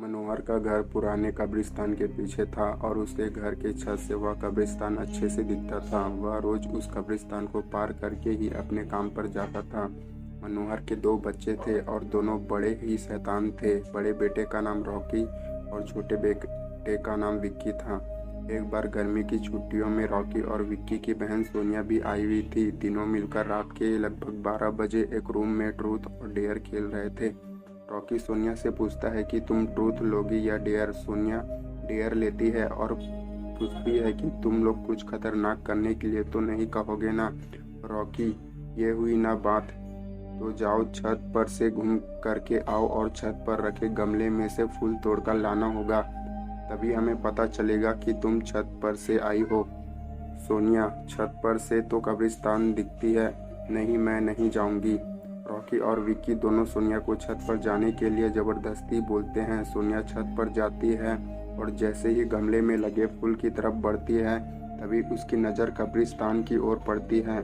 मनोहर का घर पुराने कब्रिस्तान के पीछे था और उसके घर के छत से वह कब्रिस्तान अच्छे से दिखता था। वह रोज उस कब्रिस्तान को पार करके ही अपने काम पर जाता था। मनोहर के दो बच्चे थे और दोनों बड़े ही शैतान थे। बड़े बेटे का नाम रॉकी और छोटे बेटे का नाम विक्की था। एक बार गर्मी की छुट्टियों में रॉकी और विक्की की बहन सोनिया भी आई हुई थी। तीनों मिलकर रात के लगभग 12 बजे एक रूम में ट्रूथ और डेयर खेल रहे थे। रॉकी सोनिया से पूछता है कि तुम ट्रूथ लोगी या डेयर। सोनिया डेयर लेती है और पूछती है कि तुम लोग कुछ खतरनाक करने के लिए तो नहीं कहोगे ना। रॉकी, ये हुई ना बात, तो जाओ छत पर से घूम करके आओ और छत पर रखे गमले में से फूल तोड़कर लाना होगा, तभी हमें पता चलेगा कि तुम छत पर से आई हो। सोनिया, छत पर से तो कब्रिस्तान दिखती है। नहीं, मैं नहीं जाऊंगी। रॉकी और विक्की दोनों सोनिया को छत पर जाने के लिए जबरदस्ती बोलते हैं। सोनिया छत पर जाती है और जैसे ही गमले में लगे फूल की तरफ बढ़ती है तभी उसकी नज़र कब्रिस्तान की ओर पड़ती है।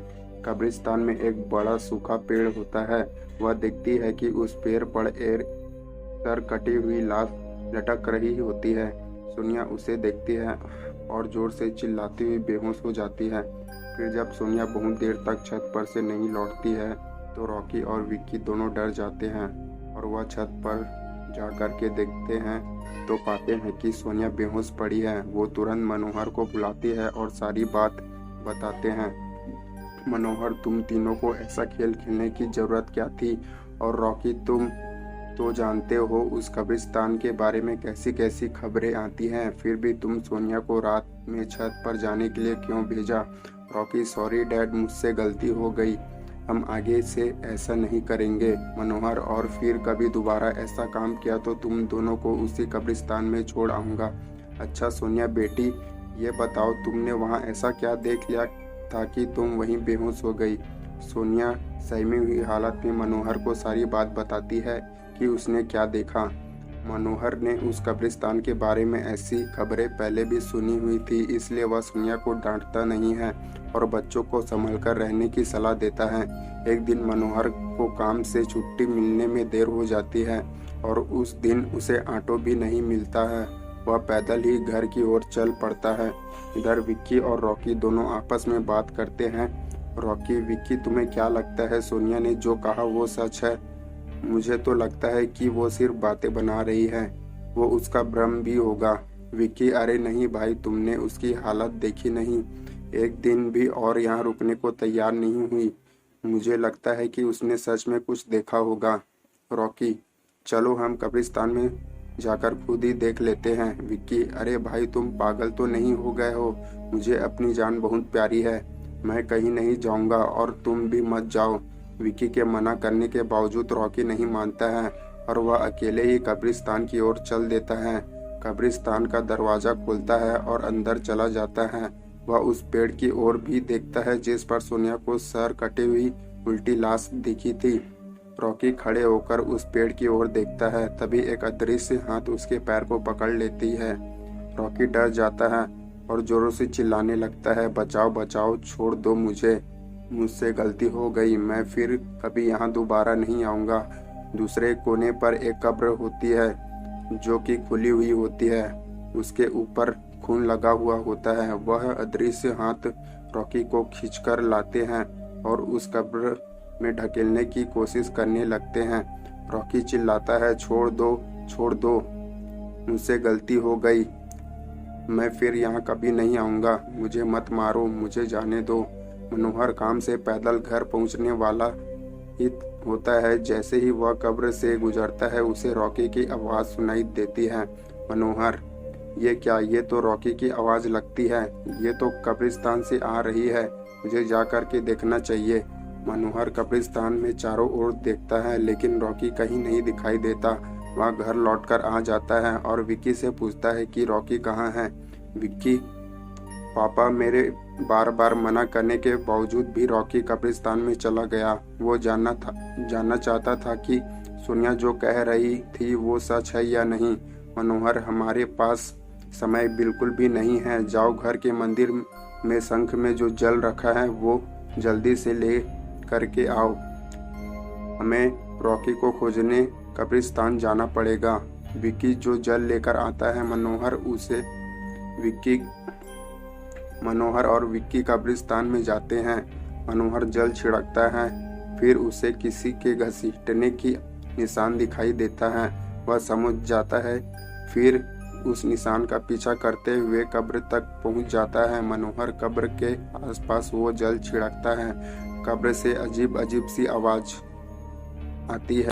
कब्रिस्तान में एक बड़ा सूखा पेड़ होता है। वह देखती है कि उस पेड़ पर एक सर कटी हुई लाश लटक रही होती है। सोनिया उसे देखती है और जोर से चिल्लाती हुई बेहोश हो जाती है। फिर जब सोनिया बहुत देर तक छत पर से नहीं लौटती है तो रॉकी और विक्की दोनों डर जाते हैं और वह छत पर जा कर के देखते हैं तो पाते हैं कि सोनिया बेहोश पड़ी है। वो तुरंत मनोहर को बुलाती है और सारी बात बताते हैं। मनोहर, तुम तीनों को ऐसा खेल खेलने की ज़रूरत क्या थी? और रॉकी, तुम तो जानते हो उस कब्रिस्तान के बारे में कैसी कैसी खबरें आती हैं, फिर भी तुम सोनिया को रात में छत पर जाने के लिए क्यों भेजा? रॉकी, सॉरी डैड, मुझसे गलती हो गई, हम आगे से ऐसा नहीं करेंगे। मनोहर, और फिर कभी दोबारा ऐसा काम किया तो तुम दोनों को उसी कब्रिस्तान में छोड़ आऊँगा। अच्छा सोनिया बेटी, ये बताओ तुमने वहाँ ऐसा क्या देख लिया था कि तुम वहीं बेहोश हो गई? सोनिया सहमी हुई हालत में मनोहर को सारी बात बताती है कि उसने क्या देखा। मनोहर ने उस कब्रिस्तान के बारे में ऐसी खबरें पहले भी सुनी हुई थी, इसलिए वह सोनिया को डांटता नहीं है और बच्चों को संभलकर रहने की सलाह देता है। एक दिन मनोहर को काम से छुट्टी मिलने में देर हो जाती है और उस दिन उसे ऑटो भी नहीं मिलता है। वह पैदल ही घर की ओर चल पड़ता है। इधर विक्की और रॉकी दोनों आपस में बात करते हैं। रॉकी, विक्की, तुम्हें क्या लगता है सोनिया ने जो कहा वो सच है? मुझे तो लगता है कि वो सिर्फ बातें बना रही है, वो उसका भ्रम भी होगा। विक्की, अरे नहीं भाई, तुमने उसकी हालत देखी नहीं, एक दिन भी और यहाँ रुकने को तैयार नहीं हुई। मुझे लगता है कि उसने सच में कुछ देखा होगा। रॉकी, चलो हम कब्रिस्तान में जाकर खुद ही देख लेते हैं। विक्की, अरे भाई तुम पागल तो नहीं हो गए हो? मुझे अपनी जान बहुत प्यारी है, मैं कहीं नहीं जाऊंगा और तुम भी मत जाओ। विक्की के मना करने के बावजूद रॉकी नहीं मानता है और वह अकेले ही कब्रिस्तान की ओर चल देता है। कब्रिस्तान का दरवाजा खोलता है और अंदर चला जाता है। वह उस पेड़ की ओर भी देखता है जिस पर सोनिया को सर कटी हुई उल्टी लाश दिखी थी। रॉकी खड़े होकर उस पेड़ की ओर देखता है, तभी एक अदृश्य हाथ उसके पैर को पकड़ लेती है। रॉकी डर जाता है और जोरों से चिल्लाने लगता है, बचाओ बचाओ, छोड़ दो मुझे, मुझसे गलती हो गई, मैं फिर कभी यहाँ दोबारा नहीं आऊँगा। दूसरे कोने पर एक कब्र होती है जो कि खुली हुई होती है, उसके ऊपर खून लगा हुआ होता है। वह अदृश्य हाथ रॉकी को खींचकर लाते हैं और उस कब्र में ढकेलने की कोशिश करने लगते हैं। रॉकी चिल्लाता है, छोड़ दो, छोड़ दो, मुझसे गलती हो गई, मैं फिर यहाँ कभी नहीं आऊँगा, मुझे मत मारो, मुझे जाने दो। मनोहर काम से पैदल घर पहुँचने वाला ही होता है। जैसे ही वह कब्र से गुजरता है उसे रॉकी की आवाज़ सुनाई देती है। मनोहर, ये क्या? ये तो रॉकी की आवाज़ लगती है, ये तो कब्रिस्तान से आ रही है, मुझे जा कर के देखना चाहिए। मनोहर कब्रिस्तान में चारों ओर देखता है लेकिन रॉकी कहीं नहीं दिखाई देता। वह घर लौटकर आ जाता है और विक्की से पूछता है कि रॉकी कहाँ है। विक्की, पापा मेरे बार बार मना करने के बावजूद भी रॉकी कब्रिस्तान में चला गया। वो जानना चाहता था कि सोनिया जो कह रही थी वो सच है या नहीं। मनोहर, हमारे पास समय बिल्कुल भी नहीं है, जाओ घर के मंदिर में शंख में जो जल रखा है वो जल्दी से ले करके आओ, हमें रॉकी को खोजने कब्रिस्तान जाना पड़ेगा। विक्की जो जल लेकर आता है, मनोहर और विक्की कब्रिस्तान में जाते हैं। मनोहर जल छिड़कता है, फिर उसे किसी के घसीटने की निशान दिखाई देता है। वह समझ जाता है, फिर उस निशान का पीछा करते हुए कब्र तक पहुंच जाता है। मनोहर कब्र के आसपास वो जल छिड़कता है। कब्र से अजीब अजीब सी आवाज आती है।